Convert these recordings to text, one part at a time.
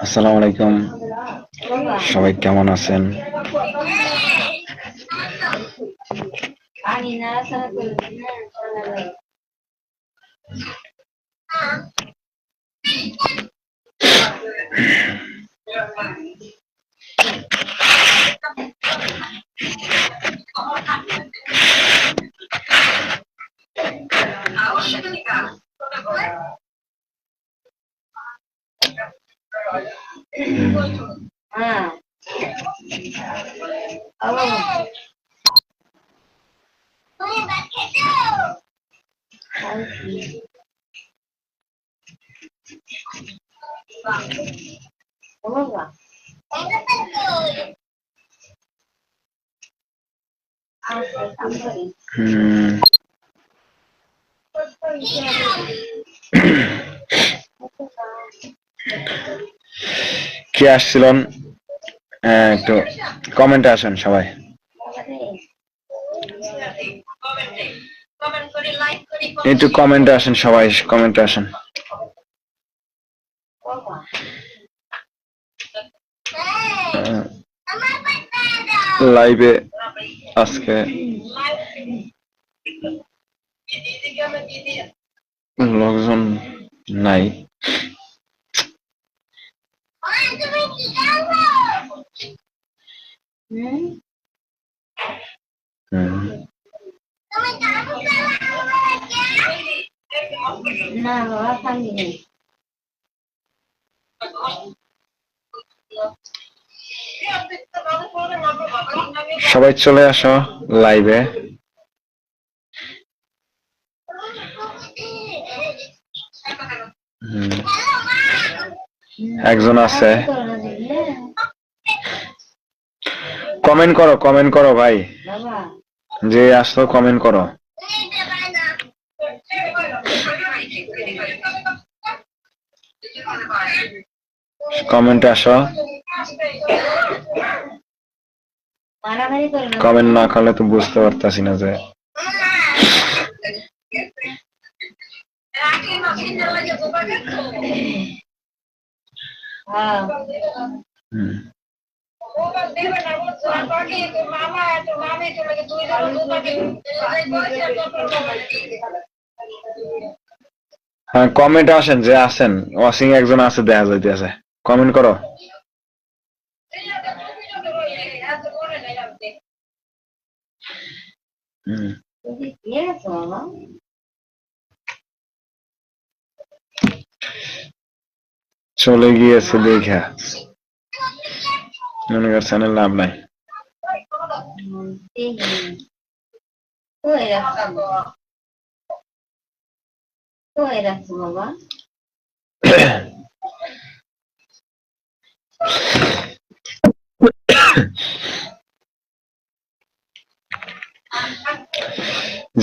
আসসালামু আলাইকুম, সবাই কেমন আছেন? কে আসছিলেন? একটু কমেন্টে আসেন সবাই। একটু কমেন্টে আসেন সবাই, কমেন্টে আসেন। লাইভে আজকে লোকজন নাই। সবাই চলে আসো লাইভে। একজন আছে, কমেন্ট করো, কমেন্ট করো ভাই, যে আসো কমেন্ট করো। কমেন্টে আসো, কমেন্ট না করলে তো বুঝতে পারতাছি না যে হ্যাঁ, কমেন্টে আসেন, যে আছেন ওয়াচিং একজন আছে দেখা যাইতেছে, কমেন্ট করো। চলে গিয়েছে দেখা মনে করছেন লাভ নাই।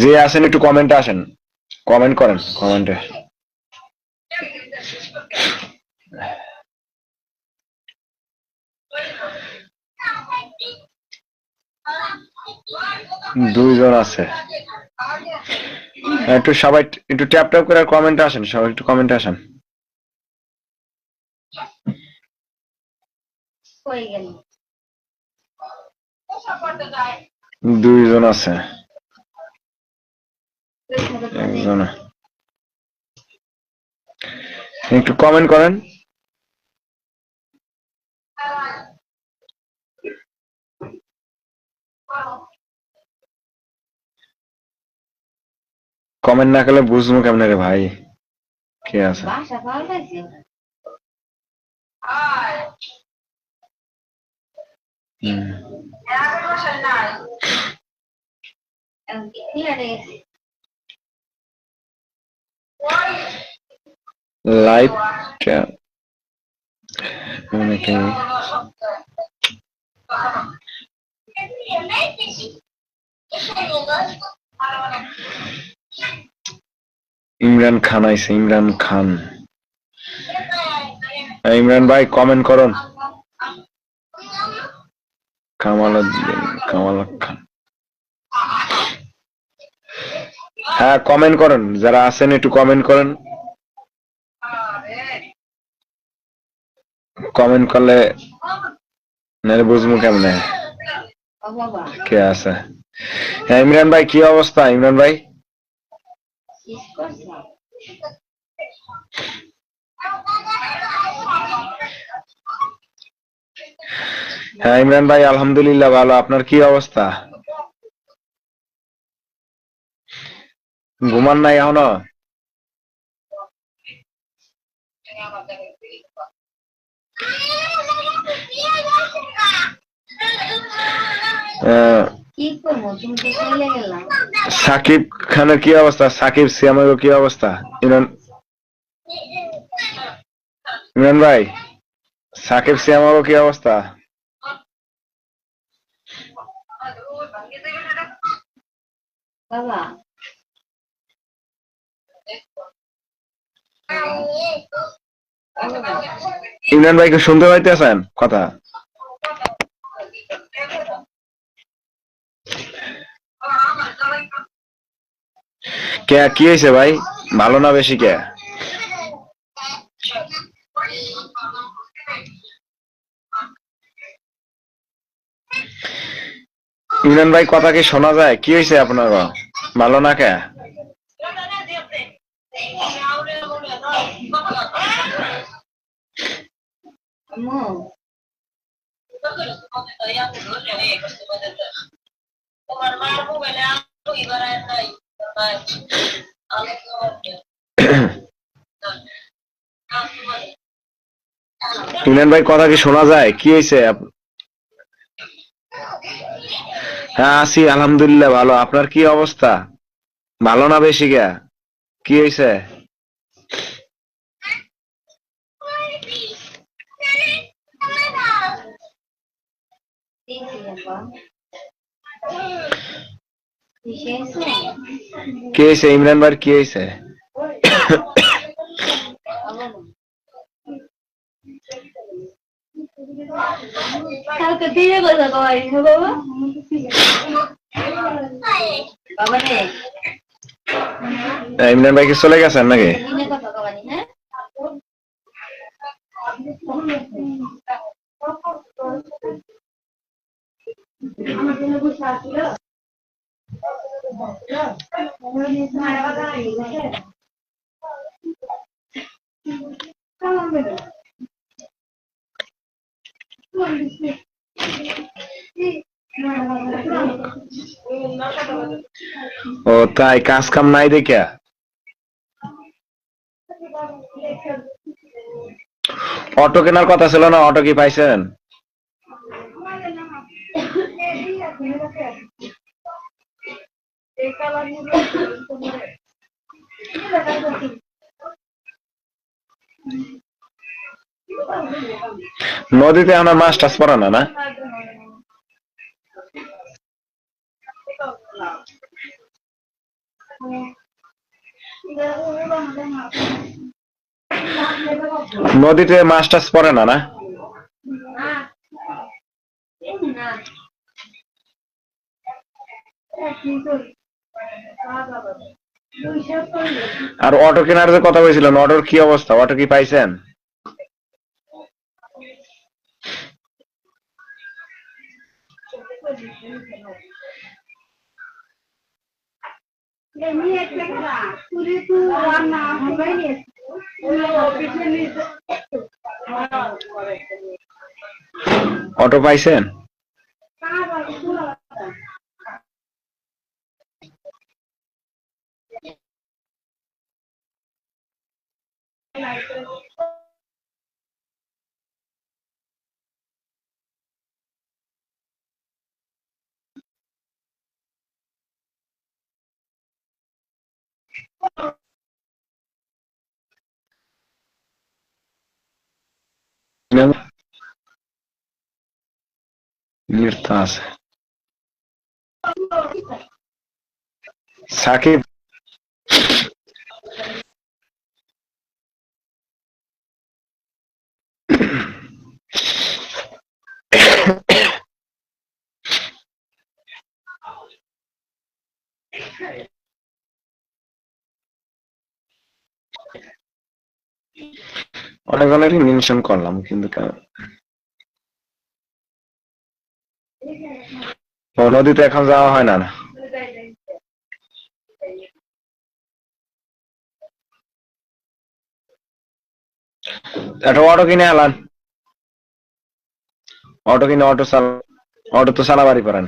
যে আছেন একটু কমেন্টে আসেন, কমেন্ট করেন কমেন্টে। দুইজন আছে, একটু সবাই একটু ট্যাপ ট্যাপ করে কমেন্টে আসেন, সবাই একটু কমেন্টে আসেন। দুইজন আছে, একজন একটু কমেন্ট করেন। কমেন্ট না করলে বুঝবো কেমনে রে ভাই কে আছে। লাইভটা অনেকে ইমরান খান আইছে, ইমরান খান। ইমরান ভাই কমেন্ট করুন। কামাল উদ্দিন, কামাল খান। হ্যাঁ কমেন্ট করেন, যারা আছেন একটু কমেন্ট করেন। কমেন্ট করলে নাহলে বুঝবো কেমনে কে আছে। হ্যাঁ ইমরান ভাই কি অবস্থা? ইমরান ভাই হ্যাঁ ইমরান ভাই আলহামদুলিল্লাহ ভালো, আপনার কি অবস্থা? ঘুমান নাই এখনো? সাকিব খানের কি অবস্থা? সাকিব সিয়ামের কি অবস্থা? ইমরান ইমরান ভাই সাকিব সিয়ামের কি অবস্থা? ইমরান ভাই কি শুনতে পাইতেছেন কথা? কে কি হয়েছে ভাই? ভালো না বেশি কে? ইমরান ভাই কথা কি শোনা যায়? কি হয়েছে আপনার? ভালো না কে? ইমরান ভাই কথা কি শোনা যায়? কি হয়েছে? হ্যাঁ আছি আলহামদুলিল্লাহ ভালো, আপনার কি অবস্থা? ভালো না বেশি কে? কি হয়েছে? কি হয়েছে ইমরান ভাই? কি হয়েছে? ইমরান ভাই কি চলে গেছেন নাকি? ও তাই, কাজ কাম নাই দেখে? অটো কেনার কথা ছিল না, অটো কি পাইছেন? নদীতে আমার মাছ টাছ পড়ে না? নদীতে মাছ টাছ পড়ে না? আর অটো কেনার যে কথা বলছিলেন, অটোর কি অবস্থা? অটো কি পাইছেন? অটো পাইছেন? আছে সাকিব অনেকজনেরই মেনশন করলাম কিন্তু নদীতে এখন যাওয়া হয় না। একটা অটো কিনে আলান, অটো কিনে অটো তো চালাবারই পারেন।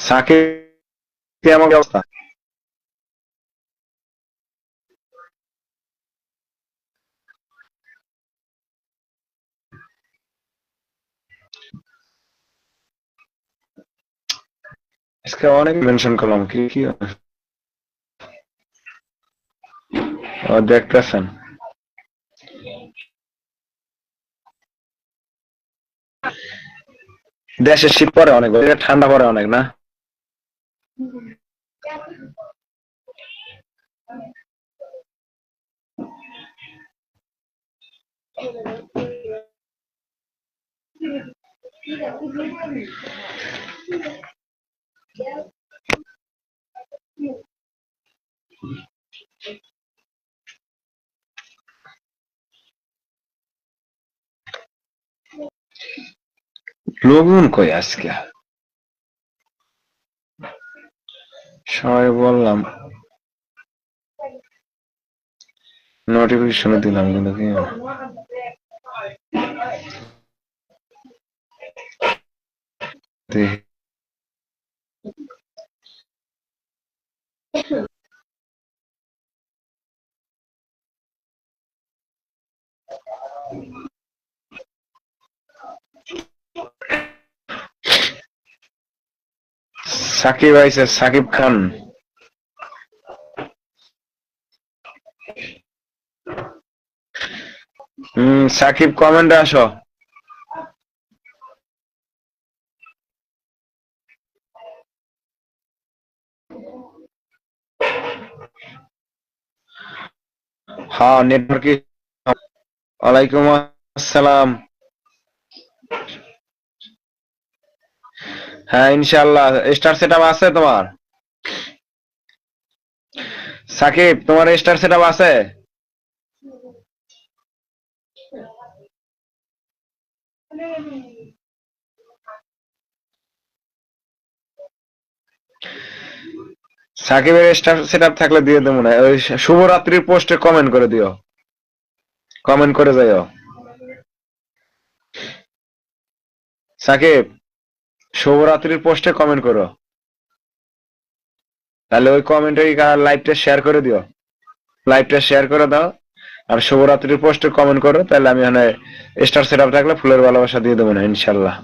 সাকিব এমন অবস্থা, আজকে অনেক মেনশন করলাম কি কি দেখতেছেন। দেশে শীত পড়ে অনেক, ঠান্ডা পড়ে অনেক না? লোকজন কই আজকে? সবাই বললাম, নোটিফিকেশন দিলাম কিন্তু কি সাকিব আইছে, সাকিব খান। সাকিব কমেন্টে আসো। হ্যাঁ, নেটওয়ার্ক। ওয়ালাইকুম আসসালাম। হ্যাঁ ইনশাআল্লাহ। স্টার সেটআপ আছে তোমার? সাকিব তোমার স্টার সেটআপ আছে? সাকিবের স্টার সেটআপ থাকলে দিয়ে দেবো না। ওই শুভরাত্রির পোস্টে কমেন্ট করে দিও, কমেন্ট করে যাইও। সাকিব শুভরাত্রির পোস্টে কমেন্ট করো, তাহলে ওই কমেন্টে লাইভটা শেয়ার করে দিও, লাইভটা শেয়ার করে দাও। আর শুভরাত্রির পোস্টে কমেন্ট করো, তাহলে আমি মানে স্টার সেটআপ থাকলে ফুলের ভালোবাসা দিয়ে দেবো না ইনশাল্লাহ।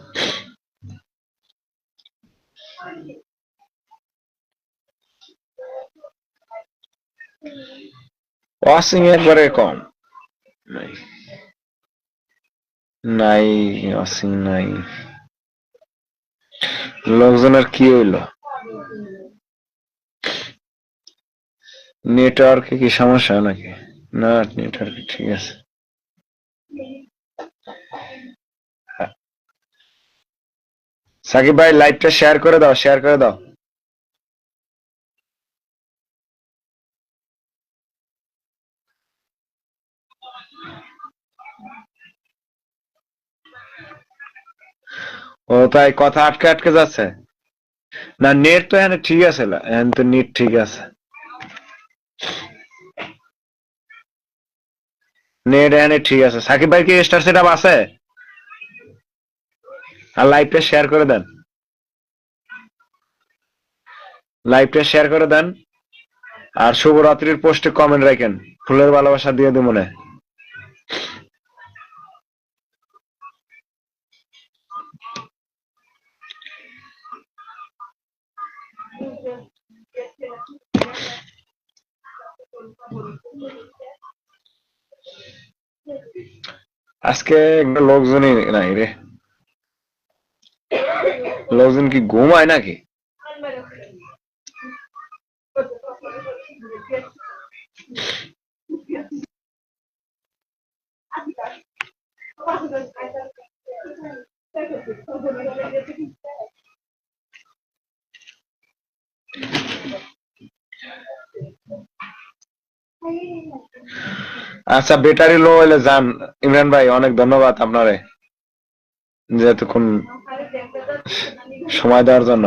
ওয়াশিং একবারে কম নাই, নাই ওয়াশিং নাই। লোকজনের কি হইলো? নেটওয়ার্কে কি সমস্যা নাকি? না নেটওয়ার্ক ঠিক আছে। সাকিব ভাই লাইভটা শেয়ার করে দাও, শেয়ার করে দাও। ও তাই কথা আটকে আটকে যাচ্ছে। না নেট তো এখানে ঠিক আছে, এখানে তো নেট ঠিক আছে, নেট এখানে ঠিক আছে। সাকিব ভাই কি স্টার সেটআপ আছে? আর লাইভটা শেয়ার করে দেন, লাইভটা শেয়ার করে দেন। আর শুভরাত্রির পোস্টে কমেন্ট রাখেন, ফুলের ভালোবাসা দিয়ে দেব মনে। আজকে একটা লোকজনই নাই রে, লোকজন কি ঘুমায় নাকি? আচ্ছা, ব্যাটারি লো হলে যান। ইমরান ভাই অনেক ধন্যবাদ আপনারে যে এতক্ষণ সময় দেওয়ার জন্য।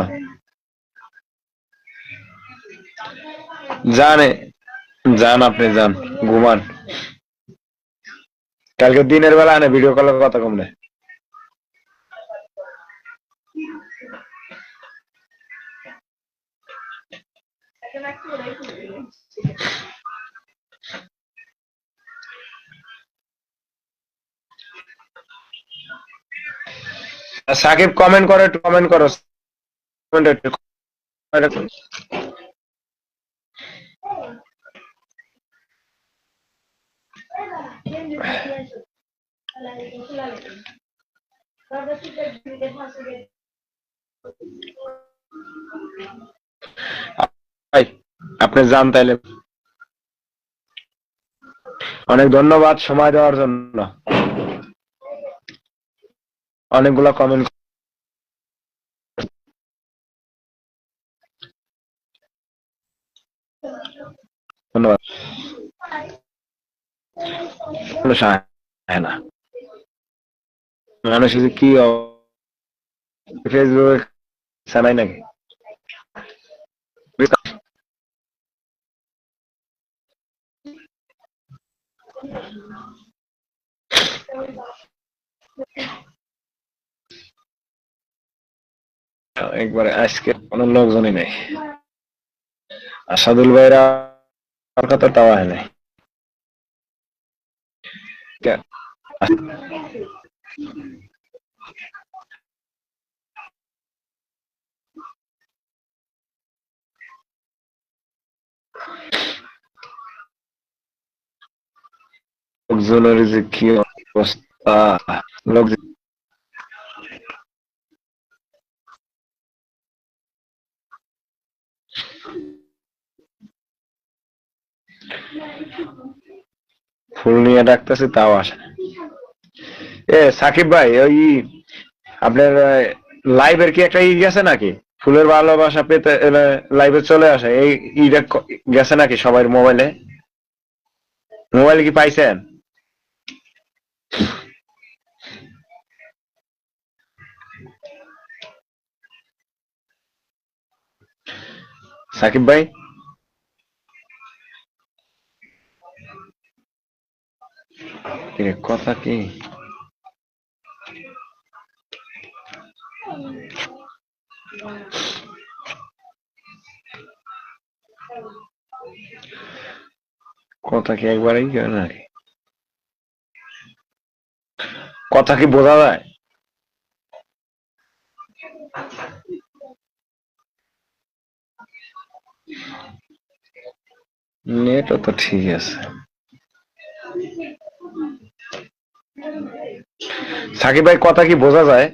জানে যান, আপনি যান, ঘুমান। কালকে দিনের বেলা আনে ভিডিও কলের কথা কমলে। সাকিব কমেন্ট করে, একটু কমেন্ট করো। আপনি যান তাইলে। অনেক ধন্যবাদ সময় দেওয়ার জন্য। অনেকগুলো কমেন্ট। ধন্যবাদ। না মানুষ কি ফেসবুক জানাই নাকি? একবারে আজকে কোনো লোকজনই নেই। আসাদুল ভাইরা কথা তাও হয় নাই। লোকজনের যে কি অবস্থা, লোক ফুল নিয়ে ডাকতেছে তাও আসে। এ সাকিব ভাই, ওই আপনার লাইভের কি একটা গেছে নাকি? ফুলের ভালোবাসা পেতে লাইভে চলে আসে, এই ইটা গেছে নাকি সবার মোবাইলে? মোবাইলে কি পাইছেন? সাকিব ভাই কথা কি? কথা কি একবারেই নাকি? কথা কি বোঝা যায়? নেটও তো ঠিক আছে। সাকিব ভাই কথা কি বোঝা যায়?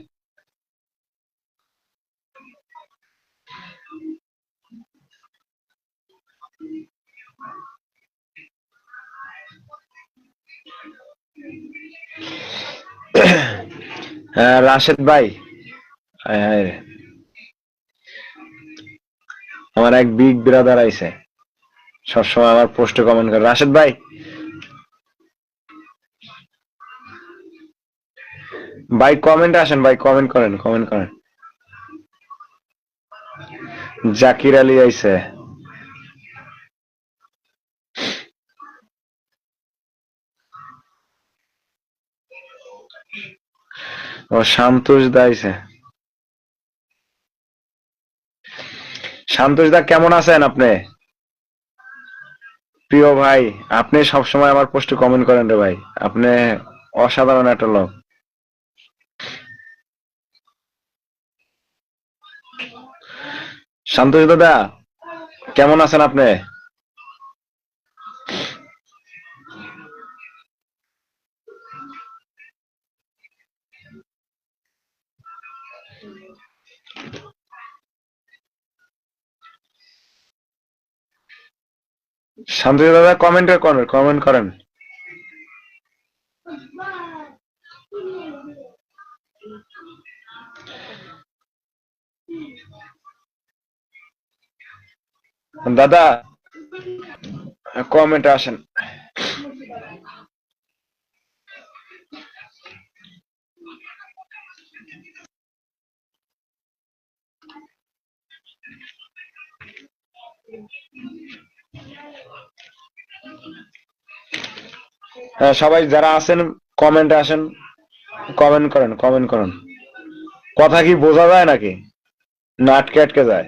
হ্যাঁ রাশেদ ভাই, আমার এক বিগ ব্রাদার আইছে, সবসময় আমার পোস্টে কমেন্ট করে। রাশেদ ভাই, ভাই কমেন্ট আসেন, ভাই কমেন্ট করেন, কমেন্ট করেন। জাকির আলী আইছে। ও সন্তোষ দা আইছে। সন্তোষ দা কেমন আছেন আপনি? প্রিয় ভাই, আপনি সবসময় আমার পোস্টে কমেন্ট করেন রে ভাই, আপনি অসাধারণ একটা লোক। সন্তোষ দাদা কেমন আছেন আপনি? শান্তনু দাদা কমেন্ট করেন, কমেন্ট করেন। দাদা কমেন্টে আসেন। হ্যাঁ, সবাই যারা আছেন কমেন্টে আসেন, কমেন্ট করেন। কথা কি বোঝা যায় নাকি না আটকে আটকে যায়?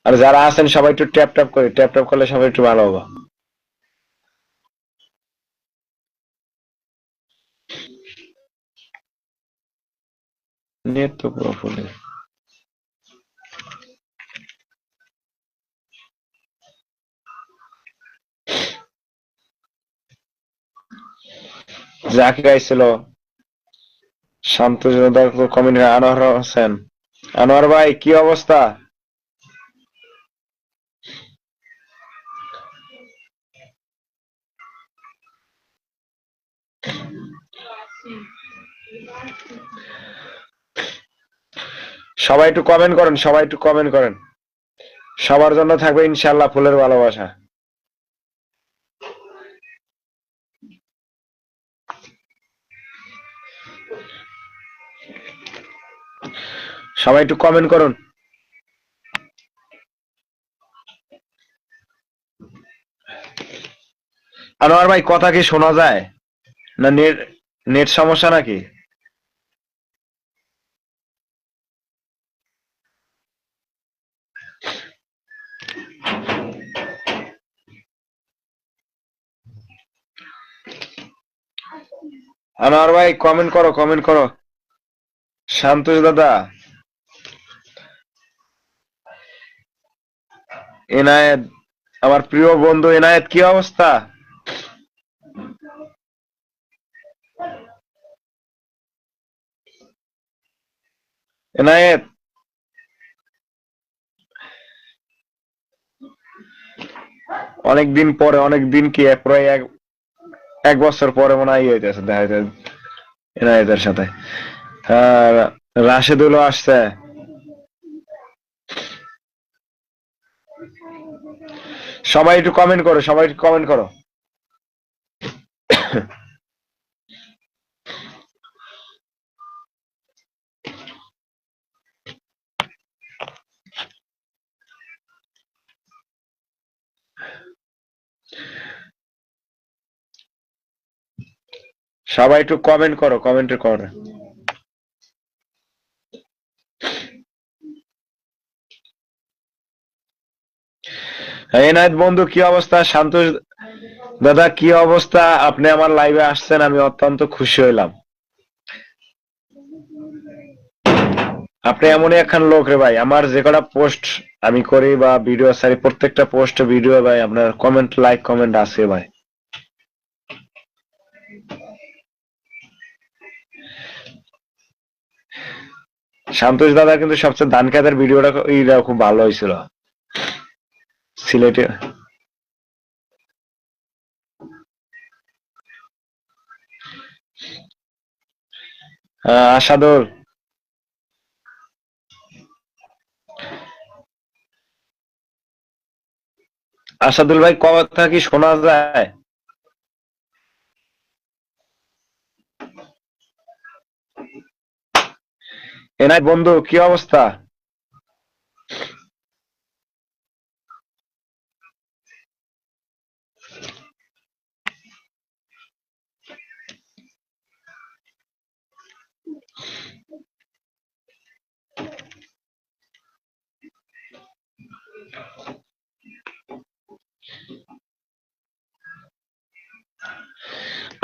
আর যারা আছেন সবাই একটু ট্যাপ করলে সবাই একটু ভালো হবে। নেট তো পুরো ফুল। জাকির আইছিল, শান্ত কমেন্ট, আনোয়ার হোসেন। আনোয়ার ভাই কি অবস্থা? সবাই একটু কমেন্ট করেন। সবার জন্য থাকবে ইনশাআল্লাহ ফুলের ভালোবাসা। সবাই একটু কমেন্ট করুন। আনোয়ার ভাই কথা কি শোনা যায় না নেট নেট সমস্যা নাকি? আনোয়ার ভাই কমেন্ট করো। শান্তোষ দাদা, এনায়েত, আমার প্রিয় বন্ধু এনায়েত, কি অবস্থা? এনায়েত, অনেকদিন কি প্রায় এক বছর পরে মনে হয় হইতেছে দেখা যায় এনায়েতের সাথে। আর রাশেদুলও আসছে। সবাই একটু কমেন্ট করো। সবাই একটু কমেন্টে করো। এনায়েত বন্ধু কি অবস্থা? শান্তোষ দাদা কি অবস্থা? আপনি আমার লাইভে আসছেন, আমি অত্যন্ত খুশি হইলাম। আপনি এমনই একখান লোক রে ভাই, আমার যে কটা পোস্ট আমি করি বা ভিডিও সারি, প্রত্যেকটা পোস্ট ভিডিও ভাই আপনার লাইক কমেন্ট আছে ভাই। সন্তোষ দাদা কিন্তু সবচেয়ে ধান খেতের ভিডিওটা খুব ভালো হয়েছিল সিলেটে। আশাদুল, আশাদুল ভাই কথা কি শোনা যায়? এনাই বন্ধু কি অবস্থা?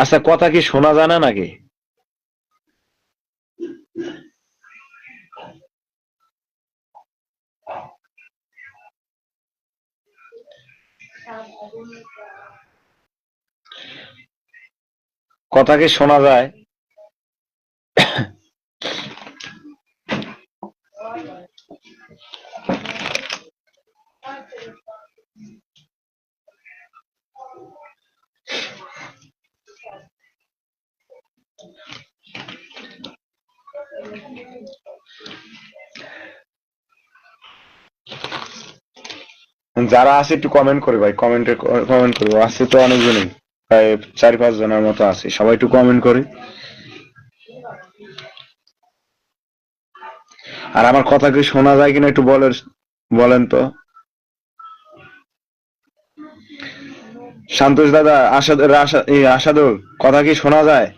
আচ্ছা, কথা কি শোনা যায় না নাকি? কথা কি শোনা যায়? যারা আছে একটু কমেন্ট করে ভাই, কমেন্ট করবো, আছে তো অনেকজনই, প্রায় 4-5 জনের মতো আছে, সবাই একটু কমেন্ট করি। আর আমার কথা কি শোনা যায় কিনা একটু বলেন তো। সন্তোষ দাদা, আশাদুল, কথা কি শোনা যায়?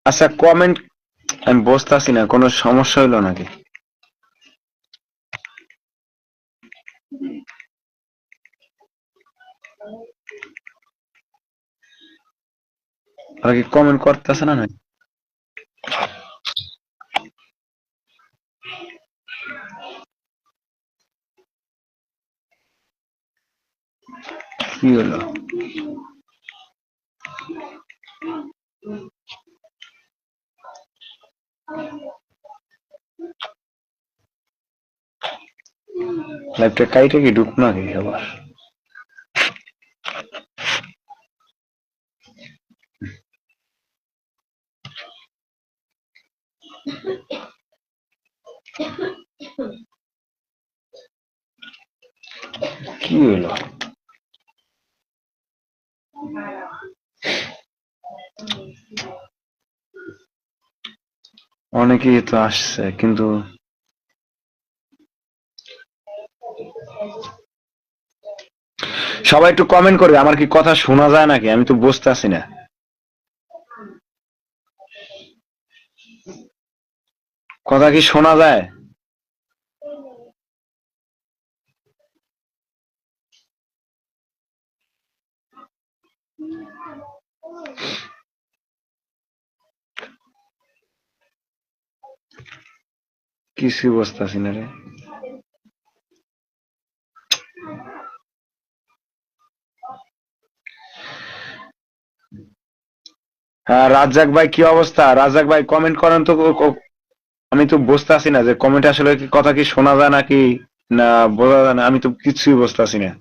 আচ্ছা কমেন্ট, আমি বুঝতেছি না, কোনো সমস্যা হইলো নাকি? আর কি কমেন্ট করতেছে না নাকি? কি হলো? লাইভটা কাইটে কি ঢুক নাকি আবার? কি হলো? অনেকেই তো আসছে কিন্তু সবাই একটু কমেন্ট করবে, আমার কি কথা শোনা যায় নাকি, আমি তো বুঝতেছি না। কথা কি শোনা যায়? কিছুই বুঝতেছি না রে। হ্যাঁ রাজ্জাক ভাই, কি অবস্থা? রাজ্জাক ভাই কমেন্ট করেন তো। আমি তো বুঝতেছি না যে কমেন্ট আসলে কি কথা কি শোনা যায় নাকি না বোঝা যায় না, আমি তো কিছুই বুঝতেছি না।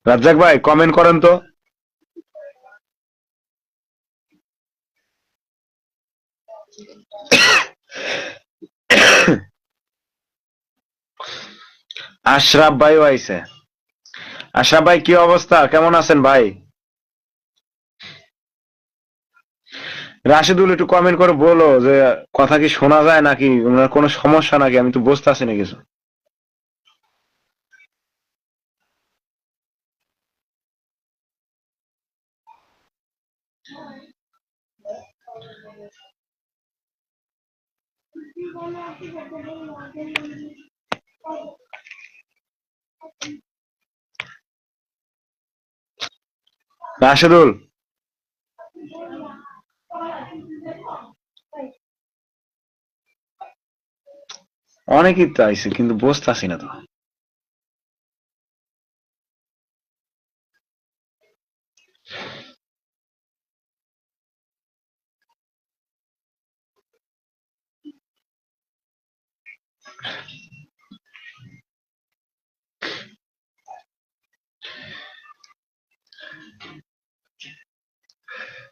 রাজ্জাক ভাই কমেন্ট করেন তো। আশরাফ ভাইও আইছে। আশরাফ ভাই কি অবস্থা, কেমন আছেন ভাই? রাশেদুল একটু কমেন্ট করে বলো যে কথা কি শোনা যায় নাকি, ওনার কোনো সমস্যা নাকি, আমি তো বুঝতেছি না কিছু। রাশেদুল, অনেকেই তো আইছে কিন্তু বুঝতেছি না তো।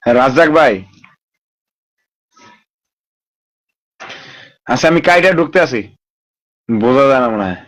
হ্যাঁ রাজ্জাক ভাই, আচ্ছা আমি কাইটা ঢুকতে আছি, বোঝা যায় না মনে হয়।